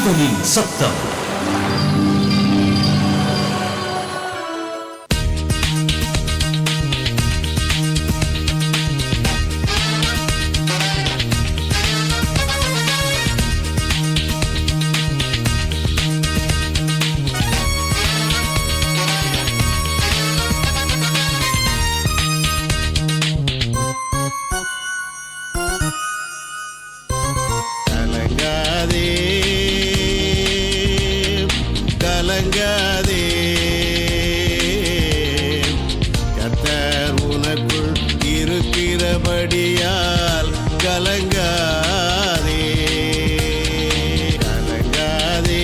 ஜீவனின் சத்தம். கலங்காதே, கர்த்தர் உனக்குள் இருக்கிறபடியால் கலங்காதே, கலங்காதே,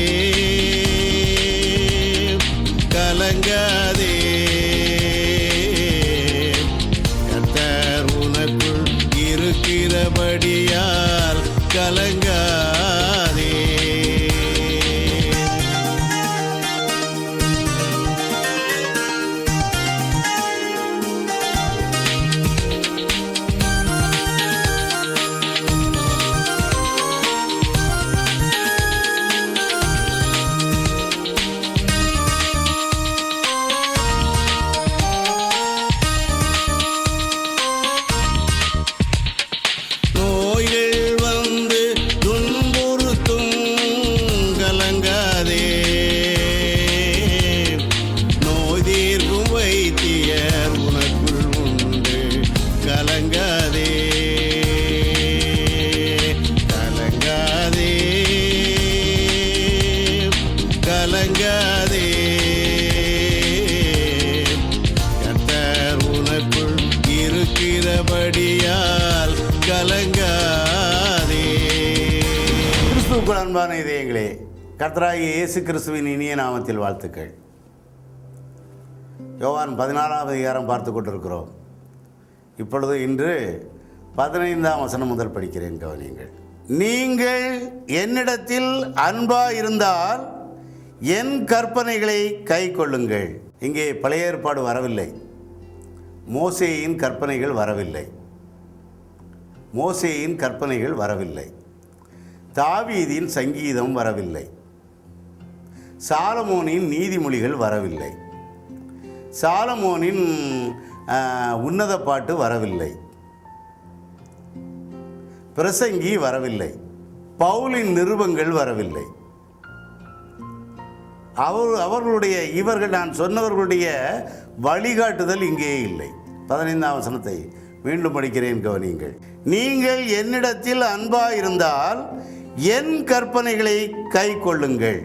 கலங்காதே, கர்த்தர் உனக்குள் இருக்கிறபடியால் கலங்காதே. கலங்காதே, கர்த்தர் உனக்குள் இருக்கிறபடியால் கலங்காதே. கிறிஸ்துவுக்குள் அன்பான இதயங்களே, கர்த்தராகிய இயேசு கிறிஸ்துவின் இனிய நாமத்தில் வாழ்த்துக்கள். யோவான் 14ஆம் அதிகாரம் பார்த்து கொண்டிருக்கிறோம். இப்பொழுது இன்று 15ஆம் வசனம் முதல் படிக்கிறேன், கவனியுங்கள். நீங்கள் என்னிடத்தில் அன்பாயிருந்தால் என் கற்பனைகளை கை கொள்ளுங்கள். இங்கே பழைய ஏற்பாடு வரவில்லை, மோசேயின் கற்பனைகள் வரவில்லை, மோசேயின் கற்பனைகள் வரவில்லை, தாவீதின் சங்கீதம் வரவில்லை, சாலமோனின் நீதிமொழிகள் வரவில்லை, சாலமோனின் உன்னத பாட்டு வரவில்லை, பிரசங்கி வரவில்லை, பவுலின் நிருபங்கள் வரவில்லை. அவர்களுடைய இவர்கள் நான் சொன்னவர்களுடைய வழிகாட்டுதல் இங்கே இல்லை. 15ஆம் வசனத்தை மீண்டும் படிக்கிறேன், கவனியுங்கள். நீங்கள் என்னிடத்தில் அன்பாயிருந்தால் என் கற்பனைகளை கை கொள்ளுங்கள்.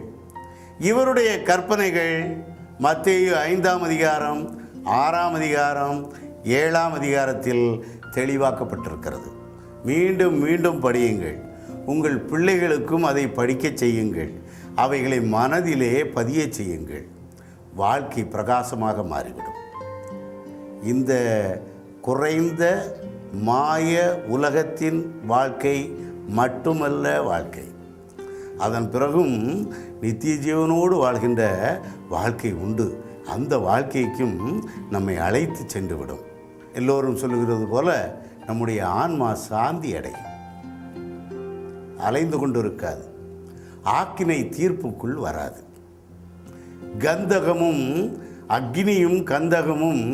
இவருடைய கற்பனைகள் மத்தேயு 5ஆம் அதிகாரம் 6ஆம் அதிகாரம் 7ஆம் அதிகாரத்தில் தெளிவாக்கப்பட்டிருக்கிறது. மீண்டும் மீண்டும் படியுங்கள். உங்கள் பிள்ளைகளுக்கும் அதை படிக்கச் செய்யுங்கள். அவைகளை மனதிலே பதிய செய்யுங்கள். வாழ்க்கை பிரகாசமாக மாறிவிடும். இந்த குறைந்த மாய உலகத்தின் வாழ்க்கை மட்டுமல்ல வாழ்க்கை, அதன் பிறகும் நித்திய ஜீவனோடு வாழ்கின்ற வாழ்க்கை உண்டு. அந்த வாழ்க்கைக்கும் நம்மை அழைத்து சென்றுவிடும். எல்லோரும் சொல்லுகிறது போல நம்முடைய ஆன்மா சாந்தி அடையும், அலைந்து கொண்டு இருக்காது, ஆக்கினை தீர்ப்புக்குள் வராது. கந்தகமும் அக்னியும் கந்தகமும்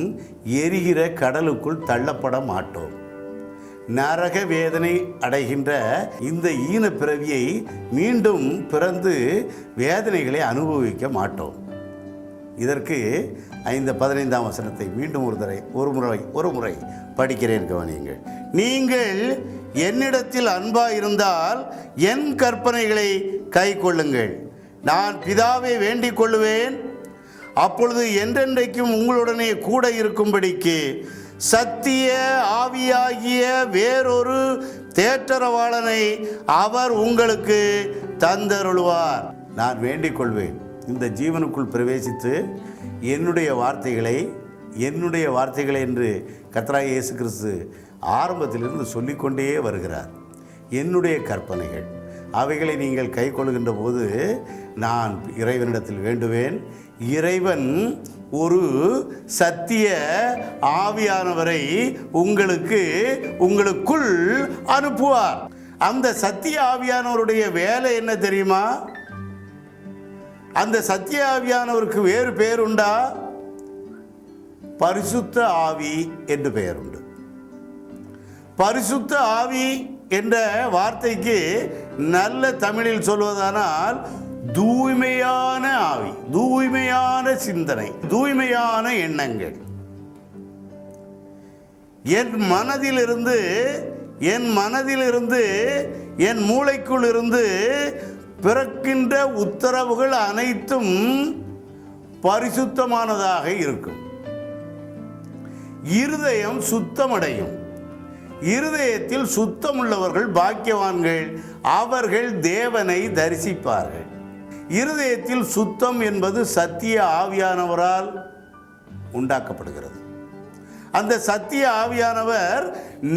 எரிகிற கடலுக்குள் தள்ளப்பட மாட்டோம். நரக வேதனை அடைகின்ற இந்த ஈன பிறவியை மீண்டும் பிறந்து வேதனைகளை அனுபவிக்க மாட்டோம். இதற்கு 15ஆம் வசனத்தை மீண்டும் ஒரு முறை படிக்கிறேன், கவனியுங்கள். நீங்கள் என்னிடத்தில் அன்பாயிருந்தால் என் கற்பனைகளை கை கொள்ளுங்கள். நான் பிதாவை வேண்டிக் கொள்ளுவேன், அப்பொழுது என்றென்றைக்கும் உங்களுடனே கூட இருக்கும்படிக்கு சத்திய ஆவியாகிய வேறொரு தேற்றரவாளனை அவர் உங்களுக்கு தந்தருளுவார். நான் வேண்டிக் கொள்வேன், இந்த ஜீவனுக்குள் பிரவேசித்து என்னுடைய வார்த்தைகளை என்று கர்த்தராகிய இயேசு கிறிஸ்து ஆரம்பத்திலிருந்து சொல்லிக்கொண்டே வருகிறார். என்னுடைய கற்பனைகள் அவைகளை நீங்கள் கை கொள்கின்ற போது நான் இறைவனிடத்தில் வேண்டுவேன். இறைவன் ஒரு சத்திய ஆவியானவரை உங்களுக்குள் அனுப்புவார். அந்த சத்திய ஆவியானவருடைய வேலை என்ன தெரியுமா? அந்த சத்திய ஆவியானவருக்கு வேறு பெயர் உண்டா? பரிசுத்த ஆவி என்று பெயர் உண்டு. பரிசுத்த ஆவி என்ற வார்த்தைக்கு நல்ல தமிழில் சொல்வதானால் தூய்மையான ஆவி, தூய்மையான சிந்தனை, தூய்மையான எண்ணங்கள். என் மனதிலிருந்து என் மூளைக்குள் இருந்து பிறக்கின்ற உத்தரவுகள் அனைத்தும் பரிசுத்தமானதாக இருக்கும். இருதயம் சுத்தமடையும். இருதயத்தில் சுத்தமுள்ளவர்கள் பாக்கியவான்கள், அவர்கள் தேவனை தரிசிப்பார்கள். இருதயத்தில் சுத்தம் என்பது சத்திய ஆவியானவரால் உண்டாக்கப்படுகிறது. அந்த சத்திய ஆவியானவர்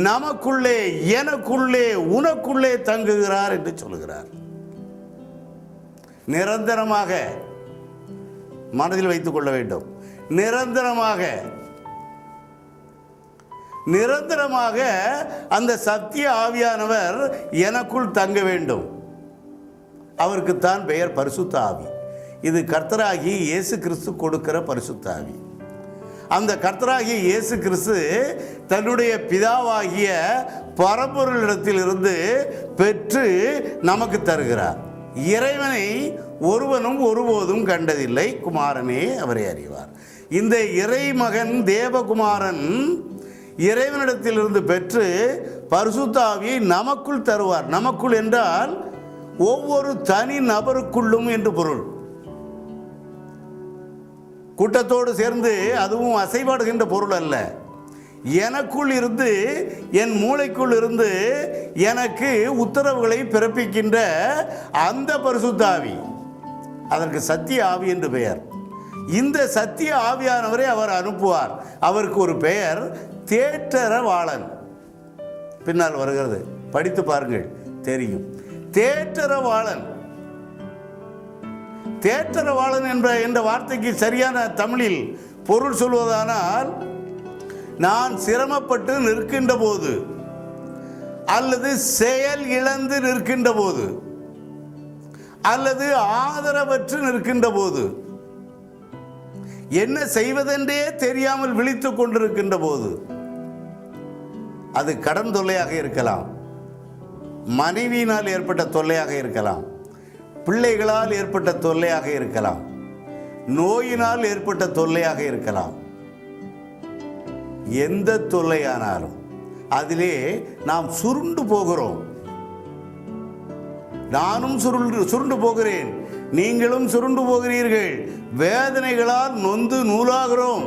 நமக்குள்ளே, எனக்குள்ளே, உனக்குள்ளே தங்குகிறார் என்று சொல்கிறார். நிரந்தரமாக மனதில் வைத்துக் கொள்ள வேண்டும். நிரந்தரமாக அந்த சத்திய ஆவியானவர் எனக்குள் தங்க வேண்டும். அவருக்குத்தான் பெயர் பரிசுத்த ஆவி. இது கர்த்தராகி இயேசு கிறிஸ்து கொடுக்கிற பரிசுத்த ஆவி. அந்த கர்த்தராகிய இயேசு கிறிஸ்து தன்னுடைய பிதாவாகிய பரம்பொருளிடத்திலிருந்து பெற்று நமக்கு தருகிறார். இறைவனை ஒருவனும் ஒருபோதும் கண்டதில்லை, குமாரனே அவரை அறிவார். இந்த இறைமகன் தேவகுமாரன் இறைவனிடத்திலிருந்து பெற்று பரிசுத்த ஆவியை நமக்குள் தருவார். நமக்குள் என்றால் ஒவ்வொரு தனி நபருக்குள்ளும் என்று பொருள். கூட்டத்தோடு சேர்ந்து அதுவும் அசைபாடுகின்ற பொருள் அல்ல. எனக்குள் இருந்து, என் மூளைக்குள் இருந்து எனக்கு உத்தரவுகளை பிறப்பிக்கின்ற அந்த பரிசுத்த ஆவி, அதற்கு சத்திய ஆவி என்று பெயர். இந்த சத்திய ஆவியானவரை அவர் அனுப்புவார். அவருக்கு ஒரு பெயர் தேற்றரவாளன். பின்னால் வருகிறது, படித்து பாருங்கள், தெரியும். தேற்றரவாளன். தேற்றரவாளன் என்ற வார்த்தைக்கு சரியான தமிழில் பொருள் சொல்வதானால், நான் சிரமப்பட்டு நிற்கின்ற போது அல்லது செயல் இழந்து நிற்கின்ற போது அல்லது ஆதரவற்று நிற்கின்ற போது, என்ன செய்வதென்றே தெரியாமல் விழித்துக் கொண்டிருக்கின்ற போது, அது கடன் தொல்லையாக இருக்கலாம், மனைவியினால் ஏற்பட்ட தொல்லையாக இருக்கலாம், பிள்ளைகளால் ஏற்பட்ட தொல்லையாக இருக்கலாம், நோயினால் ஏற்பட்ட தொல்லையாக இருக்கலாம். எந்த தொல்லையானாலும் அதிலே நாம் சுருண்டு போகிறோம். நானும் சுருண்டு போகிறேன், நீங்களும் சுருண்டு போகிறீர்கள். வேதனைகளால் நொந்து நூலாகிறோம்.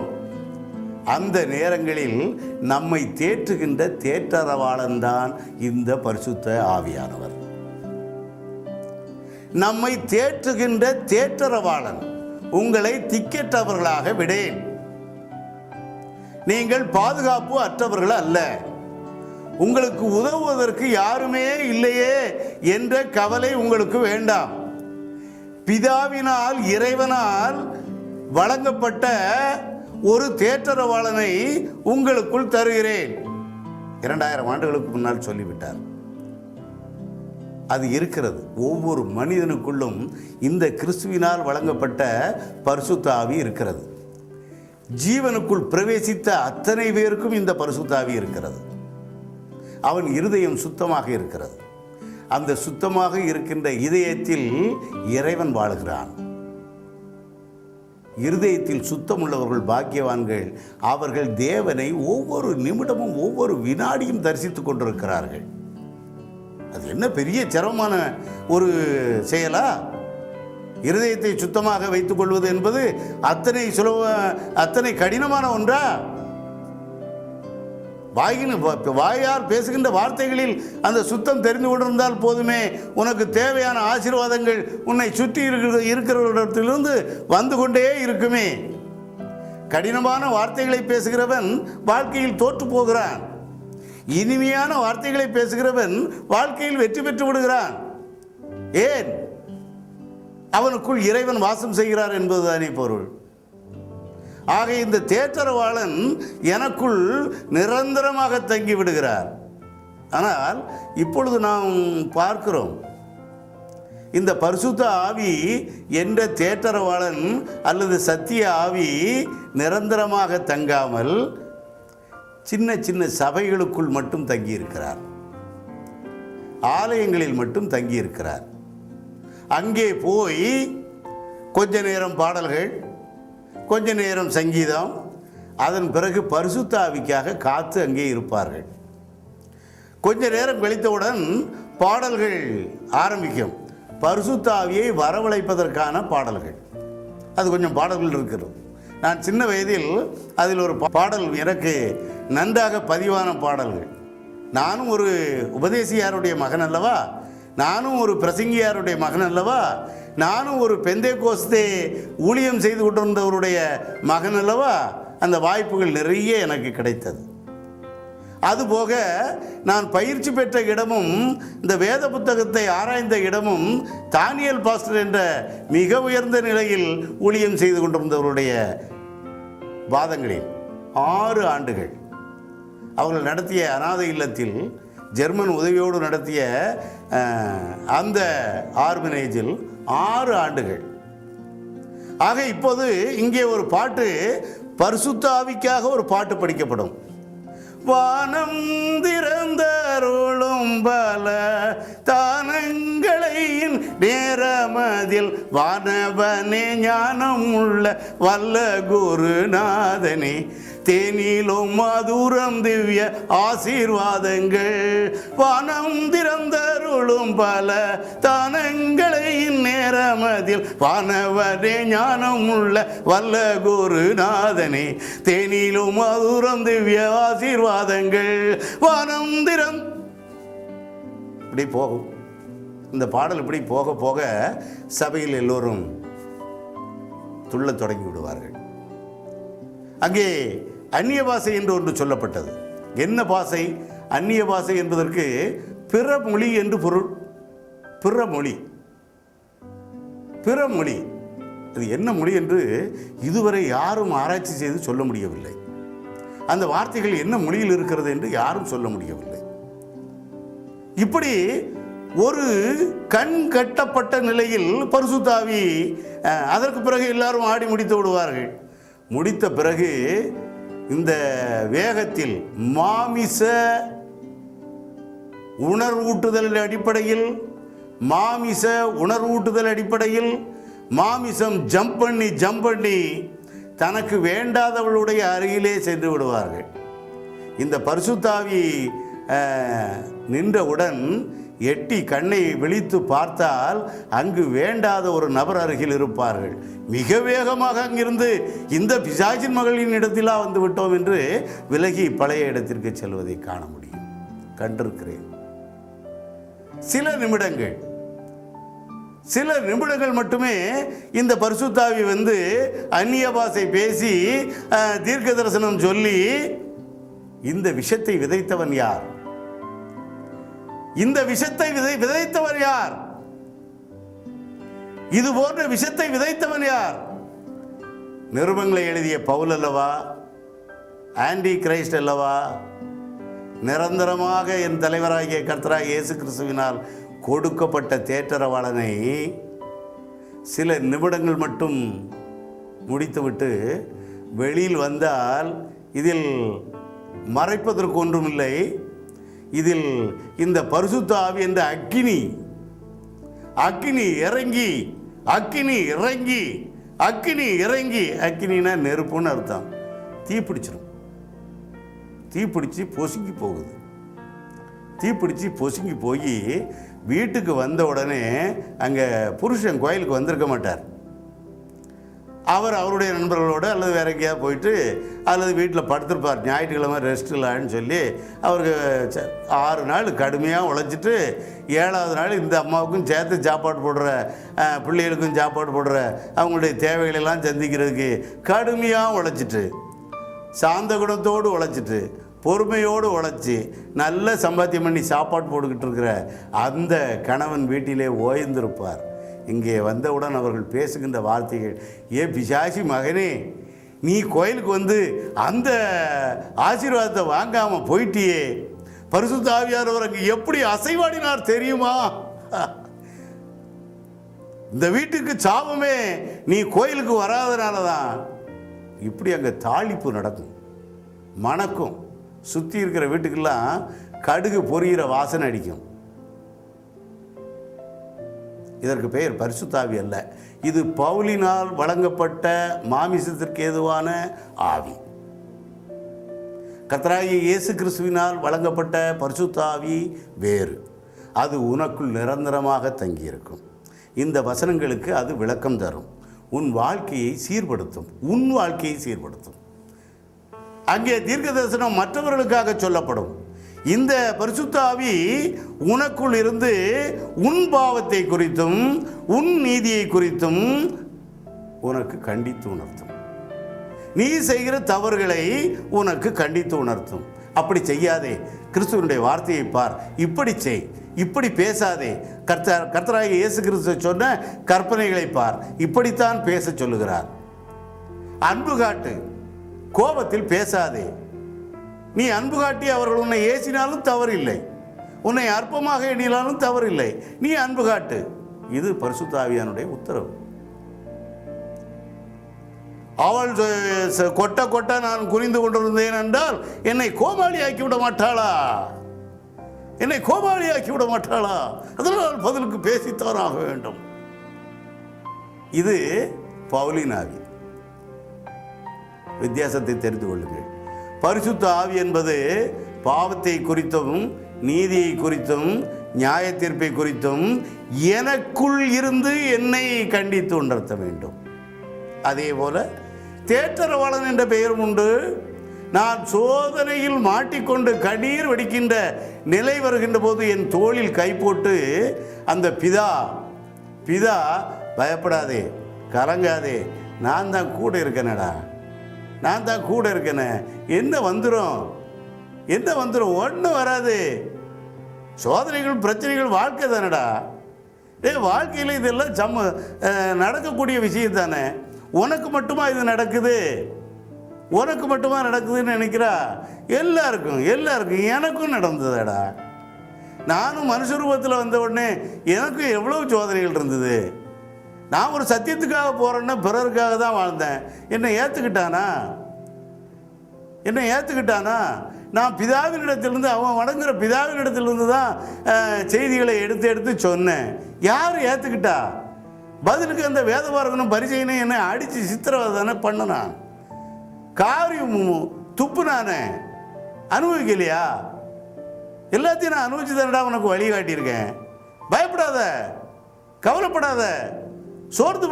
அந்த நேரங்களில் நம்மை தேற்றுகின்ற தேற்றரவாளன் தான் இந்த பரிசுத்த ஆவியானவர். நம்மை தேற்றுகின்ற தேற்றரவாளன். உங்களை திக்கற்றவர்களாக விடேன். நீங்கள் பாதுகாப்பு அற்றவர்கள் அல்ல. உங்களுக்கு உதவுவதற்கு யாருமே இல்லையே என்ற கவலை உங்களுக்கு வேண்டாம். பிதாவினால், இறைவனால் வழங்கப்பட்ட ஒரு தேற்றரவாளனை உங்களுக்குள் தருகிறேன். 2000 ஆண்டுகளுக்கு முன்னால் சொல்லிவிட்டார். அது இருக்கிறது. ஒவ்வொரு மனிதனுக்குள்ளும் இந்த கிறிஸ்துவினால் வழங்கப்பட்ட பரிசுத்த ஆவி இருக்கிறது. ஜீவனுக்குள் பிரவேசித்த அத்தனை பேருக்கும் இந்த பரிசுத்த ஆவி இருக்கிறது. அவன் இருதயம் சுத்தமாக இருக்கிறது. அந்த சுத்தமாக இருக்கின்ற இதயத்தில் இறைவன் வாழுகிறான். இருதயத்தில் சுத்தமுள்ளவர்கள் பாக்கியவான்கள், அவர்கள் தேவனை ஒவ்வொரு நிமிடமும் ஒவ்வொரு வினாடியும் தரிசித்துக் கொண்டிருக்கிறார்கள். அது என்ன பெரிய சிரமமான ஒரு செயலா? இருதயத்தை சுத்தமாக வைத்துக் கொள்வது என்பது அத்தனை கடினமான ஒன்றா? வாயார் பேசுகின்ற வார்த்தைகளில் அந்த சுத்தம் தெரிந்து கொண்டிருந்தால் போதுமே, உனக்கு தேவையான ஆசீர்வாதங்கள் உன்னை சுற்றி இருக்கிறவர்களிடத்திலிருந்து வந்து கொண்டே இருக்குமே. கடினமான வார்த்தைகளை பேசுகிறவன் வாழ்க்கையில் தோற்று போகிறான். இனிமையான வார்த்தைகளை பேசுகிறவன் வாழ்க்கையில் வெற்றி பெற்று விடுகிறான். ஏன்? அவனுக்குள் இறைவன் வாசம் செய்கிறார் என்பதுதானே பொருள். ஆக இந்த தேற்றரவாளன் எனக்குள் நிரந்தரமாக தங்கி விடுகிறார். ஆனால் இப்பொழுது நாம் பார்க்கிறோம், இந்த பரிசுத்த ஆவி என்ற தேற்றரவாளன் அல்லது சத்திய ஆவி நிரந்தரமாக தங்காமல் சின்ன சின்ன சபைகளுக்குள் மட்டும் தங்கியிருக்கிறார், ஆலயங்களில் மட்டும் தங்கியிருக்கிறார். அங்கே போய் கொஞ்ச நேரம் பாடல்கள், கொஞ்ச நேரம் சங்கீதம், அதன் பிறகு பரிசுத்த ஆவிக்காக காத்து அங்கே இருப்பார்கள். கொஞ்ச நேரம் கழித்தவுடன் பாடல்கள் ஆரம்பிக்கும், பரிசுத்த ஆவியை வரவழைப்பதற்கான பாடல்கள். அது கொஞ்சம் பாடல்கள் இருக்கிறது. நான் சின்ன வயதில் அதில் ஒரு பாடல் எனக்கு நன்றாக பதிவான பாடல்கள். நானும் ஒரு உபதேசியாருடைய மகன் அல்லவா, நானும் ஒரு பிரசங்கியாருடைய மகன் அல்லவா, நானும் ஒரு பெந்தேகோஸ்தே ஊழியம் செய்து கொண்டிருந்தவருடைய மகன் அல்லவா. அந்த வாய்ப்புகள் நிறைய எனக்கு கிடைத்தது. அதுபோக நான் பயிற்சி பெற்ற இடமும் இந்த வேத புத்தகத்தை ஆராய்ந்த இடமும் தானியல் பாஸ்டர் என்ற மிக உயர்ந்த நிலையில் ஊழியம் செய்து கொண்டிருந்தவருடைய வாதங்களில் 6 ஆண்டுகள் அவர்கள் நடத்திய அநாதை இல்லத்தில் ஜெர்மன் உதவியோடு நடத்திய அந்த ஆர்பனேஜில் 6 ஆண்டுகள். ஆக இப்போது இங்கே ஒரு பாட்டு, பரிசுத்த ஆவிக்காக ஒரு பாட்டு படிக்கப்படும். வானம் திறந்தருளும் பல தானங்களை நேரமதில் வானவனே ஞானம் உள்ள வல்ல குருநாதனே தேனிலும் மதுரம் திவ்ய ஆசீர்வாதங்கள் வானம் திறந்தருளும் பல தானங்களை நேரமதில் வானவனே ஞானம் உள்ள வல்ல குருநாதனே தேனிலும் மதுரம் திவ்ய ஆசீர்வாதங்கள் வானம் திறந்த. இப்படி போகும் இந்த பாடல். இப்படி போக போக சபையில் எல்லோரும் துள்ளத் தொடங்கி விடுவார்கள். அங்கே அந்நிய பாஷை என்று ஒன்று சொல்லப்பட்டது. என்ன பாஷை? அந்நிய பாஷை என்பதற்கு பிற மொழி என்று பொருள். பிற மொழி, பிற மொழி. அது என்ன மொழி என்று இதுவரை யாரும் ஆராய்ச்சி செய்து சொல்ல முடியவில்லை. அந்த வார்த்தைகள் என்ன மொழியில் இருக்கிறது என்று யாரும் சொல்ல முடியவில்லை. இப்படி ஒரு கண் கட்டப்பட்ட நிலையில் பரிசுத்த ஆவி, அதற்கு பிறகு எல்லாரும் ஆடி முடித்து விடுவார்கள். முடித்த பிறகு இந்த வேகத்தில் மாமிச உணர்வூட்டுதல் அடிப்படையில், மாமிச உணர்வூட்டுதல் அடிப்படையில் மாமிசம் ஜம்ப் பண்ணி தனக்கு வேண்டாதவளுடைய அருகிலே சென்று விடுவார்கள். இந்த பரிசுத்த ஆவி நின்றவுடன் எட்டி கண்ணை விழித்து பார்த்தால் அங்கு வேண்டாத ஒரு நபர் அருகில் இருப்பார்கள். மிக வேகமாக அங்கிருந்து இந்த பிசாசின் மகளின் இடத்திலா வந்து விட்டோம் என்று விலகி பழைய இடத்திற்கு செல்வதை காண முடியும். கண்டிருக்கிறேன். சில நிமிடங்கள் மட்டுமே இந்த பரிசுத்த ஆவி வந்து அந்நிய பாஷை பேசி தீர்க்க தரிசனம் சொல்லி, இந்த விஷத்தை விதைத்தவன் யார்? இந்த விஷத்தை விதைத்தவர் யார்? இது போன்ற விஷத்தை விதைத்தவன் யார்? நிருபங்களை எழுதிய பவுல் அல்லவா? ஆன்டி கிரைஸ்ட் அல்லவா? நிரந்தரமாக என் தலைவராகிய கர்த்தராகிய இயேசு கிறிஸ்துவினால் கொடுக்கப்பட்ட தேற்றரவாளனை சில நிமிடங்கள் மட்டும் முடித்துவிட்டு வெளியில் வந்தால் இதில் மறைப்பதற்கு ஒன்றுமில்லை. இதில் இந்த பரிசுத்த ஆவி என்ற அக்கினி இறங்கி, அக்கினினா நெருப்புன்னு அர்த்தம். தீப்பிடிச்சிடும். தீப்பிடிச்சு பொசுங்கி போகுது. தீப்பிடிச்சு பொசுங்கி போய் வீட்டுக்கு வந்த உடனே அங்கே புருஷன் கோயிலுக்கு வந்திருக்க மாட்டார். அவர் அவருடைய நண்பர்களோடு அல்லது வேற எங்கேயாவது போயிட்டு அல்லது வீட்டில் படுத்திருப்பார். ஞாயிற்றுக்கிழமை ரெஸ்ட் இல்லைன்னு சொல்லி அவருக்கு 6 நாள் கடுமையாக உழைச்சிட்டு 7வது நாள் இந்த அம்மாவுக்கும் சேர்த்து சாப்பாடு போடுற, பிள்ளைகளுக்கும் சாப்பாடு போடுற, அவங்களுடைய தேவைகளெல்லாம் சந்திக்கிறதுக்கு கடுமையாக உழைச்சிட்டு, சாந்த குணத்தோடு உழைச்சிட்டு, பொறுமையோடு உழைச்சி நல்ல சம்பாத்தியம் பண்ணி சாப்பாடு போட்டுக்கிட்டு இருக்கிற அந்த கணவன் வீட்டிலே ஓய்ந்திருப்பார். இங்கே வந்தவுடன் அவர்கள் பேசுகின்ற வார்த்தைகள், ஏ பிசாசி மகனே, நீ கோயிலுக்கு வந்து அந்த ஆசீர்வாதத்தை வாங்காமல் போயிட்டியே, பரிசுத்த ஆவியானவர் அங்கே எப்படி அசைவாடினார் தெரியுமா? இந்த வீட்டுக்கு சாபமே நீ கோயிலுக்கு வராதனால தான். இப்படி அங்கே தாளிப்பு நடக்கும், மணக்கும். சுற்றி இருக்கிற வீட்டுக்கெல்லாம் கடுகு பொரியிற வாசனை அடிக்கும். இதற்கு பெயர் பரிசுத்தாவி அல்ல, இது பவுலினால் வழங்கப்பட்ட மாமிசத்திற்கு ஏதுவான ஆவி. கர்த்தராகிய இயேசு கிறிஸ்துவினால் வழங்கப்பட்ட பரிசுத்தாவி வேறு, அது உனக்குள் நிரந்தரமாக தங்கியிருக்கும். இந்த வசனங்களுக்கு அது விளக்கம் தரும், உன் வாழ்க்கையை சீர்படுத்தும், உன் வாழ்க்கையை சீர்படுத்தும். அங்கே தீர்க்க தரிசனம் மற்றவர்களுக்காக சொல்லப்படும். இந்த பரிசுத்த ஆவி உனக்குள் இருந்து உன் பாவத்தை குறித்தும் உன் நீதியை குறித்தும் உனக்கு கண்டித்து உணர்த்தும். நீ செய்கிற தவறுகளை உனக்கு கண்டித்து உணர்த்தும். அப்படி செய்யாதே, கிறிஸ்துவனுடைய வார்த்தையை பார், இப்படி செய், இப்படி பேசாதே, கர்த்தராகிய இயேசு கிறிஸ்து சொன்ன கற்பனைகளை பார், இப்படித்தான் பேச சொல்லுகிறார். அன்பு காட்டு, கோபத்தில் பேசாதே. நீ அன்பு காட்டி அவர்கள் உன்னை ஏசினாலும் தவறில்லை, உன்னை அற்பமாக எண்ணினாலும் தவறில்லை, நீ அன்பு காட்டு. இது பரிசுத்த ஆவியானுடைய உத்தரவு. அவள் கொட்ட கொட்ட நான் குறிந்து கொண்டிருந்தேன் என்றால் என்னை கோமாளி ஆக்கி விட மாட்டாளா? என்னை கோமாளி ஆக்கி விட மாட்டாளா? அதனால் பதிலுக்கு பேசித்தான் ஆக வேண்டும். இது பவுலின் ஆவி. வித்தியாசத்தை தெரிந்து கொள்ளுங்கள். பரிசுத்த ஆவி என்பது பாவத்தை குறித்தும் நீதியை குறித்தும் நியாய தீர்ப்பை குறித்தும் எனக்குள் இருந்து என்னை கண்டித்து உணர்த்த வேண்டும். அதே போல தேற்றரவாளன் என்ற பெயரும் உண்டு. நான் சோதனையில் மாட்டிக்கொண்டு கண்ணீர் வடிக்கின்ற நிலை வருகின்ற போது என் தோளில் கை போட்டு அந்த பிதா பயப்படாதே, கலங்காதே, நான் தான் கூட இருக்கேனடா, நான் தான் கூட இருக்கேனே, என்ன வந்துடும் ஒன்றும் வராது, சோதனைகள் பிரச்சனைகள் வாழ்க்கை தானடா, வாழ்க்கையில் இதெல்லாம் நடக்கக்கூடிய விஷயம் தானே, உனக்கு மட்டுமா இது நடக்குது, உனக்கு மட்டுமா நடக்குதுன்னு நினைக்கிறா? எல்லாருக்கும் எனக்கும் நடந்ததடா. நானும் மனுஷ ரூபத்தில் வந்த உடனே எனக்கும் எவ்வளவு சோதனைகள் இருந்தது. நான் ஒரு சத்தியத்துக்காக போகிறேன்னா பிறருக்காக தான் வாழ்ந்தேன். என்னை ஏற்றுக்கிட்டானா? நான் பிதாவினிடத்திலிருந்து, அவன் வணங்குற பிதாவினிடத்திலிருந்து தான் செய்திகளை எடுத்து சொன்னேன். யார் ஏற்றுக்கிட்டா? பதிலுக்கு அந்த வேதபாரகனும் பரிசையினை என்னை அடித்து சித்திரவதை தானே பண்ணனான், காரியம் துப்பு நானே அனுபவிக்கலையா? எல்லாத்தையும் நான் அனுபவிச்சு தானடா உனக்கு வழி காட்டியிருக்கேன். பயப்படாத, கவலைப்படாத, சோர்ந்து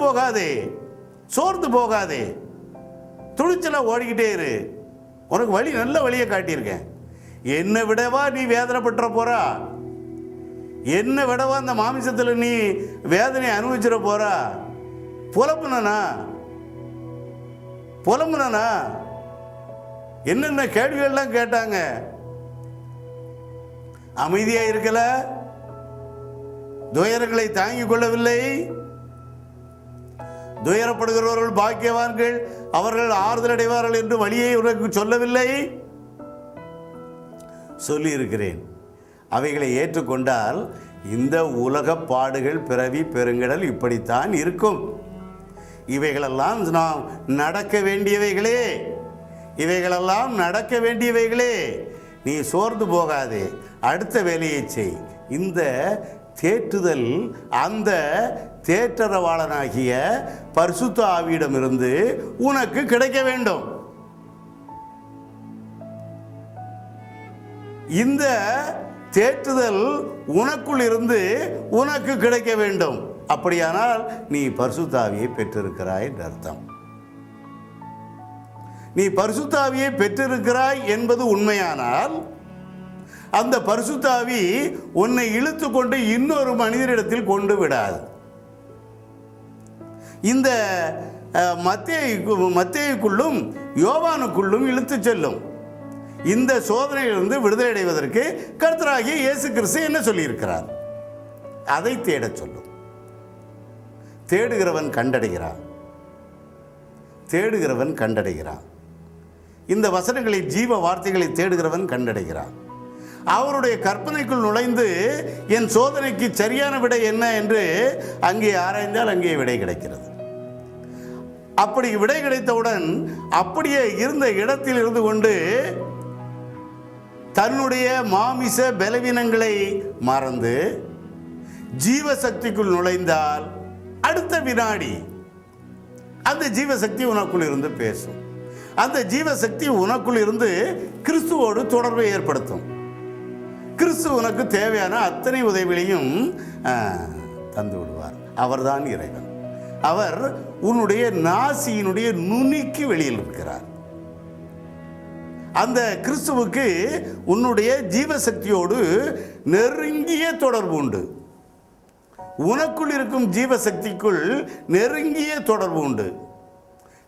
போகாதே, துணிச்சலாக ஓடிக்கிட்டே இரு. உனக்கு வழி, நல்ல வழியை காட்டியிருக்கேன். என்னை விடவா நீ வேதனைப்பட்டுற போறா? என்னை விடவா அந்த மாமிசத்தில் நீ வேதனை அனுபவிச்சிட போறா? புலம்புனா என்னென்ன கேள்விகள்லாம் கேட்டாங்க, அமைதியா இருக்கல, துயரங்களை தாங்கிக் கொள்ளவில்லை. துயரப்படுகிறவர்கள் பாக்கியவான்கள், அவர்கள் ஆறுதல் அடைவார்கள் என்று வழியை உனக்கு சொல்லவில்லை. சொல்லி இருக்கிறேன். அவைகளை ஏற்றுக்கொண்டால் இந்த உலக பாடுகள், பிறவி, பெருங்கடல் இப்படித்தான் இருக்கும். இவைகளெல்லாம் நாம் நடக்க வேண்டியவைகளே. நீ சோர்ந்து போகாதே, அடுத்த வேலையை செய். இந்த தேற்றுதல் அந்த தேற்றரவாளனாகிய பரிசுத்த ஆவியிடமிருந்து உனக்கு கிடைக்க வேண்டும். இந்த தேற்றுதல் உனக்குள் இருந்து உனக்கு கிடைக்க வேண்டும். அப்படியானால் நீ பரிசுத்த ஆவியை பெற்றிருக்கிறாய் என்று அர்த்தம். நீ பரிசுத்த ஆவியை பெற்றிருக்கிறாய் என்பது உண்மையானால் அந்த பரிசுத்த ஆவி உன்னை இழுத்து கொண்டு இன்னொரு மனிதரிடத்தில் கொண்டு விடாது. இந்த மத்தேயுக்குள்ளும் யோவானுக்குள்ளும் இழுத்து செல்லும். இந்த சோதனையிலிருந்து விடுதலை அடைவதற்கு கர்த்தராகிய இயேசு கிறிஸ்து என்ன சொல்லியிருக்கிறார்? அதை தேடச் சொல்லும். தேடுகிறவன் கண்டடைகிறான். இந்த வசனங்களை, ஜீவ வார்த்தைகளை தேடுகிறவன் கண்டடைகிறான். அவருடைய கற்பனைக்குள் நுழைந்து என் சோதனைக்கு சரியான விடை என்ன என்று அங்கே ஆராய்ந்தால் அங்கே விடை கிடைக்கிறது. அப்படி விடை கிடைத்தவுடன் அப்படியே இருந்த இடத்தில் இருந்து கொண்டு தன்னுடைய மாமிச பலவீனங்களை மறந்து ஜீவசக்திக்குள் நுழைந்தால் அடுத்த வினாடி அந்த ஜீவசக்தி உனக்குள் இருந்து பேசும். அந்த ஜீவசக்தி உனக்குள் இருந்து கிறிஸ்துவோடு தொடர்பை ஏற்படுத்தும். கிறிஸ்து உனக்கு தேவையான அத்தனை உதவிகளையும் தந்து விடுவார். அவர்தான் இறைவன். அவர் உன்னுடைய நாசியினுடைய நுனிக்கு வெளியில் இருக்கிறார். அந்த கிறிஸ்துவுக்கு உன்னுடைய ஜீவசக்தியோடு நெருங்கிய தொடர்பு உண்டு. உனக்குள் இருக்கும் ஜீவசக்திக்குள் நெருங்கிய தொடர்பு உண்டு.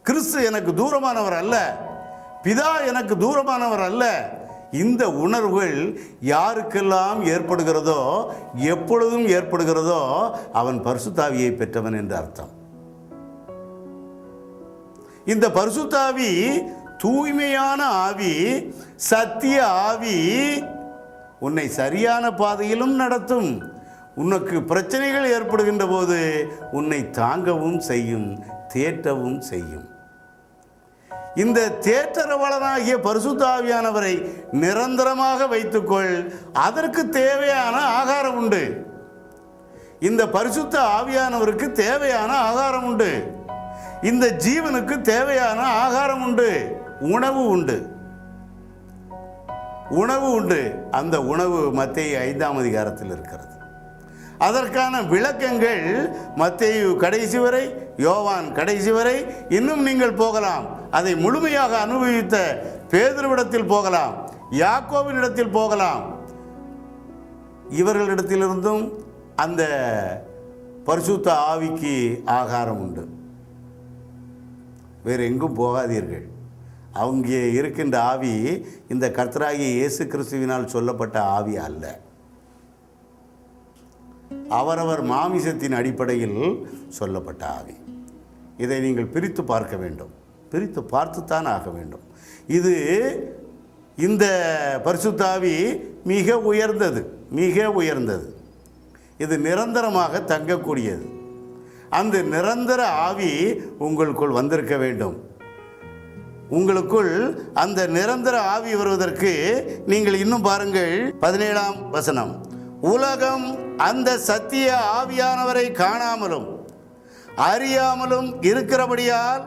கிறிஸ்து எனக்கு தூரமானவர் அல்ல, பிதா எனக்கு தூரமானவர் அல்ல. இந்த உணர்வுகள் யாருக்கெல்லாம் ஏற்படுகிறதோ, எப்பொழுதும் ஏற்படுகிறதோ, அவன் பரிசுத்த ஆவியை பெற்றவன் என்று அர்த்தம். இந்த பரிசுத்த ஆவி தூய்மையான ஆவி, சத்திய ஆவி. உன்னை சரியான பாதையிலும் நடத்தும். உனக்கு பிரச்சனைகள் ஏற்படுகின்ற போது உன்னை தாங்கவும் செய்யும், தேற்றவும் செய்யும். இந்த தேற்றரவாளனாகிய பரிசுத்த ஆவியானவரை நிரந்தரமாக வைத்துக்கொள். அதற்கு தேவையான ஆகாரம் உண்டு. இந்த பரிசுத்த ஆவியானவருக்கு தேவையான ஆகாரம் உண்டு. இந்த ஜீவனுக்கு தேவையான ஆகாரம் உண்டு, உணவு உண்டு. உணவு உண்டு. அந்த உணவு மத்தேயு 5ஆம் அதிகாரத்தில் இருக்கிறது. அதற்கான விளக்கங்கள் மத்தேயு கடைசி வரை, யோவான் கடைசி வரை, இன்னும் நீங்கள் போகலாம். அதை முழுமையாக அனுபவித்த பேதுருவிடத்தில் போகலாம், யாக்கோபினிடத்தில் போகலாம். இவர்களிடத்திலிருந்தும் அந்த பரிசுத்த ஆவிக்கு ஆகாரம் உண்டு. வேறு எங்கும் போகாதீர்கள். அவங்க இருக்கின்ற ஆவி இந்த கர்த்தராகிய இயேசு கிறிஸ்துவினால் சொல்லப்பட்ட ஆவி அல்ல. அவரவர் மாமிசத்தின் அடிப்படையில் சொல்லப்பட்ட ஆவி. இதை நீங்கள் பிரித்து பார்க்க வேண்டும். பிரித்து பார்த்துத்தான் ஆக வேண்டும். இது இந்த பரிசுத்த ஆவி மிக உயர்ந்தது, மிக உயர்ந்தது. இது நிரந்தரமாக தங்கக்கூடியது. அந்த நிரந்தர ஆவி உங்களுக்குள் வந்திருக்க வேண்டும். உங்களுக்குள் அந்த நிரந்தர ஆவி வருவதற்கு நீங்கள் இன்னும் பாருங்கள், 17ஆம் வசனம். உலகம் அந்த சத்திய ஆவியானவரை காணாமலும் அறியாமலும் இருக்கிறபடியால்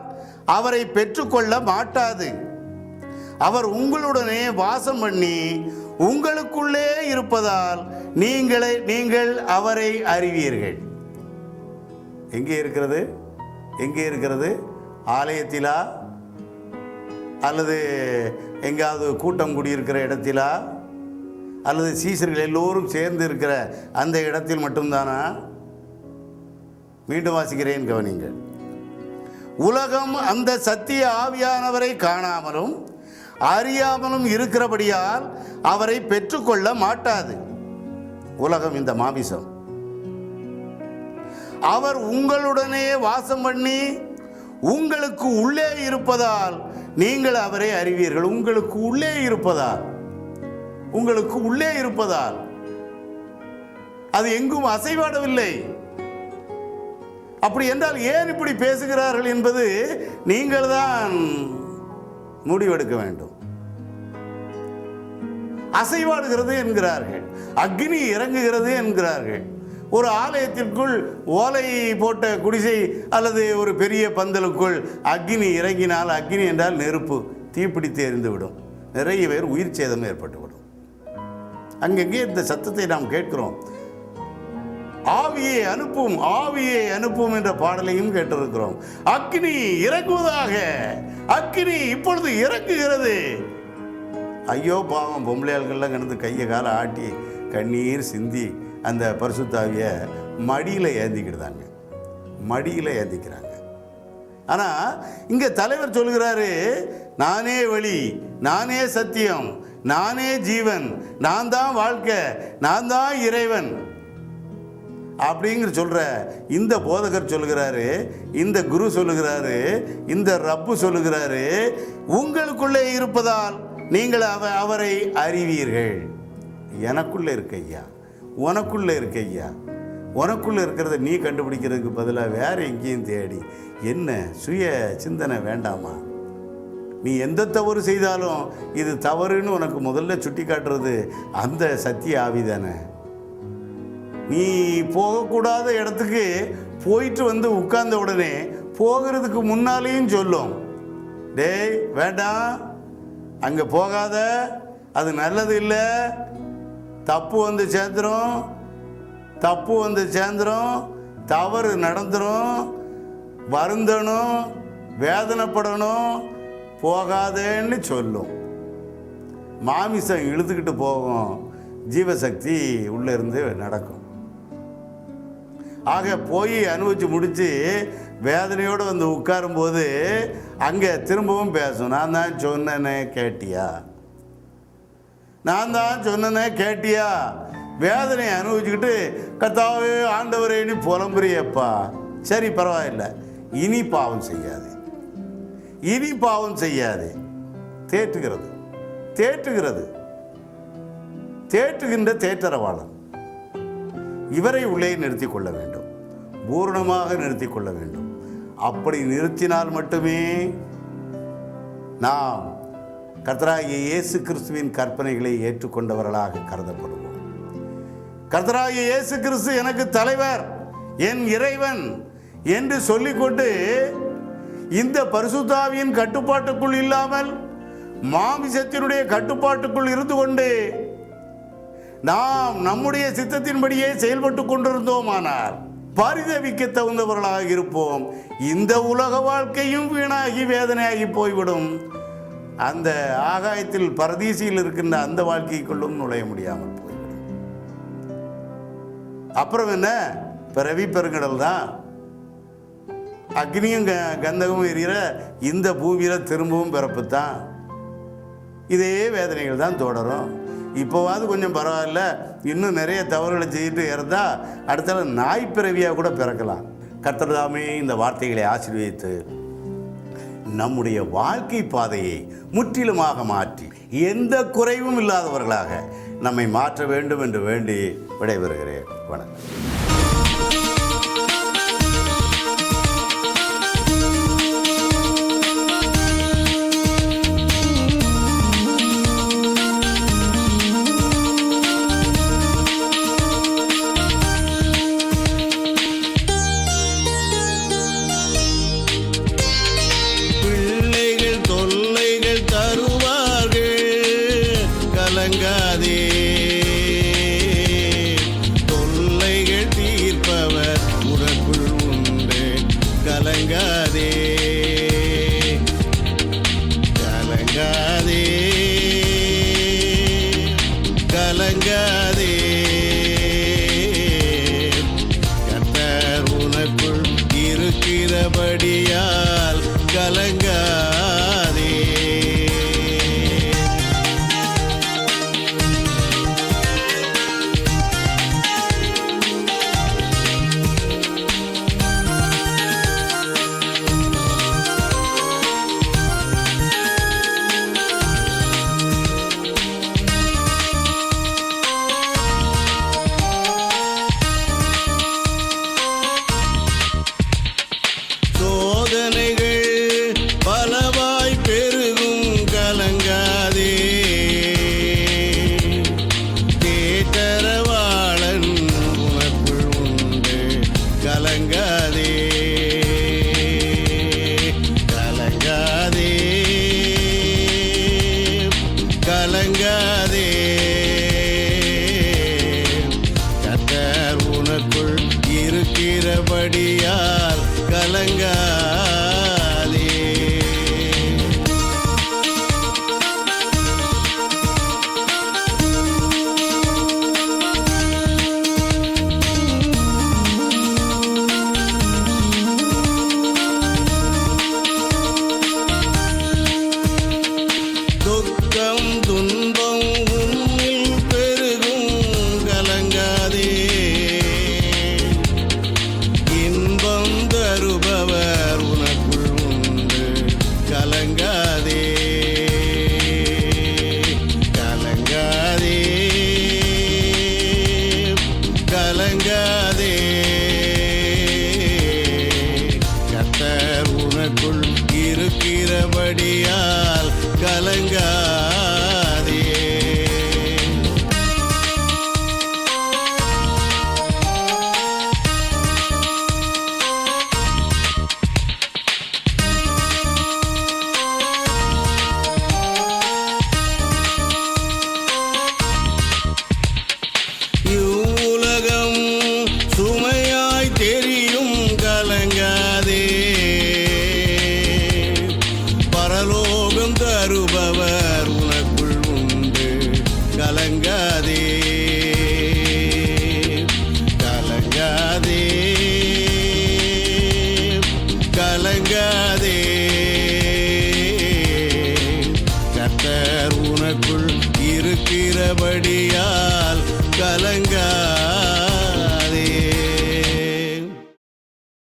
அவரை பெற்றுக்கொள்ள மாட்டாது. அவர் உங்களுடனே வாசம் பண்ணி உங்களுக்குள்ளே இருப்பதால் நீங்கள் அவரை அறிவீர்கள். எங்கே இருக்கிறது? எங்கே இருக்கிறது? ஆலயத்திலா அல்லது எங்காவது கூட்டம் கூடியிருக்கிற இடத்திலா அல்லது சீசர்கள் எல்லோரும் சேர்ந்து இருக்கிற அந்த இடத்தில் மட்டும்தானா? மீண்டும் வாசிக்கிறேன், கவனிங்கள். உலகம் அந்த சத்திய ஆவியானவரை காணாமலும் அறியாமலும் இருக்கிறபடியால் அவரை பெற்றுக்கொள்ள மாட்டாது. உலகம் இந்த மாமிசம். அவர் உங்களுடனே வாசம் பண்ணி உங்களுக்கு உள்ளே இருப்பதால் நீங்கள் அவரை அறிவீர்கள். உங்களுக்கு உள்ளே இருப்பதால், உங்களுக்கு உள்ளே இருப்பதால். அது எங்கும் அசைவாடவில்லை. அப்படி என்றால் ஏன் இப்படி பேசுகிறார்கள் என்பது நீங்கள் தான் முடிவெடுக்க வேண்டும். அசைவாடுகிறது என்கிறார்கள், அக்னி இறங்குகிறது என்கிறார்கள். ஒரு ஆலயத்திற்குள் ஓலை போட்ட குடிசை அல்லது ஒரு பெரிய பந்தலுக்குள் அக்னி இறங்கினால், அக்னி என்றால் நெருப்பு, தீப்பிடித்து எரிந்துவிடும். நிறைய பேர் உயிர் சேதம் ஏற்பட்டுவிடும். அங்கங்கே இந்த சத்தத்தை நாம் கேட்கிறோம். ஆவியை அனுப்பும், ஆவியை அனுப்பும் என்ற பாடலையும் கேட்டிருக்கிறோம். அக்னி இறங்குவதாக, அக்னி இப்பொழுது இறங்குகிறது. ஐயோ பாவம், பொம்பளையாள்கள்லாம் கிடந்து கையை காலை ஆட்டி கண்ணீர் சிந்தி அந்த பரிசுத்தாவியை மடியில் ஏந்திக்கிடுதாங்க, மடியில் ஏந்திக்கிறாங்க. ஆனால் இங்கே தலைவர் சொல்கிறாரு, நானே வழி, நானே சத்தியம், நானே ஜீவன், நான் தான் வாழ்க்கை, நான் தான் இறைவன் அப்படிங்கிற சொல்கிற இந்த போதகர் சொல்லுகிறாரு, இந்த குரு சொல்லுகிறாரு, இந்த ரப்பு சொல்லுகிறாரு, உங்களுக்குள்ளே இருப்பதால் நீங்கள் அவரை அறிவீர்கள். எனக்குள்ளே இருக்க ஐயா, உனக்குள்ளே இருக்க ஐயா. உனக்குள்ளே இருக்கிறத நீ கண்டுபிடிக்கிறதுக்கு பதிலாக வேறு எங்கேயும் தேடி என்ன சுய சிந்தனை வேண்டாமா? நீ எந்த தவறு செய்தாலும் இது தவறுன்னு உனக்கு முதல்ல சுட்டி காட்டுறது அந்த சத்திய ஆவி தானே. நீ போகக்கூடாத இடத்துக்கு போயிட்டு வந்து உட்கார்ந்த உடனே போகிறதுக்கு முன்னாலேயும் சொல்லும், டேய் வேண்டாம், அங்கே போகாத, அது நல்லது இல்லை, தப்பு வந்து சேர்ந்துடும், தவறு நடந்துடும், வருந்தணும், வேதனைப்படணும், போகாதேன்னு சொல்லும். மாமிசம் இழுத்துக்கிட்டு போகும், ஜீவசக்தி உள்ளே இருந்து நடக்கும். ஆக போய் அனுபவிச்சு முடித்து வேதனையோடு வந்து உட்காரும்போது அங்கே திரும்பவும் பேசும், நான் தான் சொன்னேனே கேட்டியா. வேதனையை அனுபவிச்சுக்கிட்டு கர்த்தாவே ஆண்டவரேன்னு புலம்புறியப்பா, சரி பரவாயில்லை, இனி பாவம் செய்யாது. தேற்றுகின்ற தேற்றரவாளன் இவரை உள்ளே நிறுத்தி கொள்ள வேண்டும், பூரணமாக நிறுத்தி கொள்ள வேண்டும். அப்படி நிறுத்தினால் மட்டுமே நாம் கர்த்தராகிய இயேசு கிறிஸ்துவின் கற்பனைகளை ஏற்றுக்கொண்டவர்களாக கருதப்படுவோம். கர்த்தராகிய இயேசு கிறிஸ்து எனக்கு தலைவர், என் இறைவன் என்று சொல்லிக்கொண்டு இந்த பரிசுத்த ஆவியின் கட்டுப்பாட்டுக்குள் இல்லாமல் மாமிசத்தினுடைய கட்டுப்பாட்டுக்குள் இருந்து கொண்டு நாம் நம்முடைய சித்தத்தின்படியே செயல்பட்டு கொண்டிருந்தோமானால் பரிதவிக்க தகுந்தவர்களாக இருப்போம். இந்த உலக வாழ்க்கையும் வீணாகி வேதனையாகி போய்விடும். அந்த ஆகாயத்தில் பரதீசியில் இருக்கின்ற அந்த வாழ்க்கைக்குள்ளும் நுழைய முடியாமல் போய்விடும். அப்புறம் என்ன, பிறவி பெருங்கடல் தான். அக்னியும் கந்தகமும் எரிகிற இந்த பூமியில் திரும்பவும் பிறப்பு தான். இதே வேதனைகள் தான் தொடரும். இப்போவாது கொஞ்சம் பரவாயில்ல, இன்னும் நிறைய தவறுகளை செய்துட்டு இருந்தால் அடுத்த நாய் பிறவியாக கூட பிறக்கலாம். கர்த்தர் தாமே இந்த வார்த்தைகளை ஆசீர்வதித்து நம்முடைய வாழ்க்கை பாதையை முற்றிலுமாக மாற்றி எந்த குறைவும் இல்லாதவர்களாக நம்மை மாற்ற வேண்டும் என்று வேண்டி விடைபெறுகிறேன். வணக்கம். கலங்காதே, கர்த்தர் உனக்குள் இருக்கிறபடியால் கலங்காதே. கலங்காதே, கர்த்தர் உனக்குள் இருக்கிறபடியால் கலங்காதே. துக்கம் துன்பம் உன்னில் பெருகும், கலங்காதே. இன்பம் தருபவர் உனக்குள் உண்டு, கலங்காதே, கலங்காதே, இருக்கிறபடியால் கலங்காதே.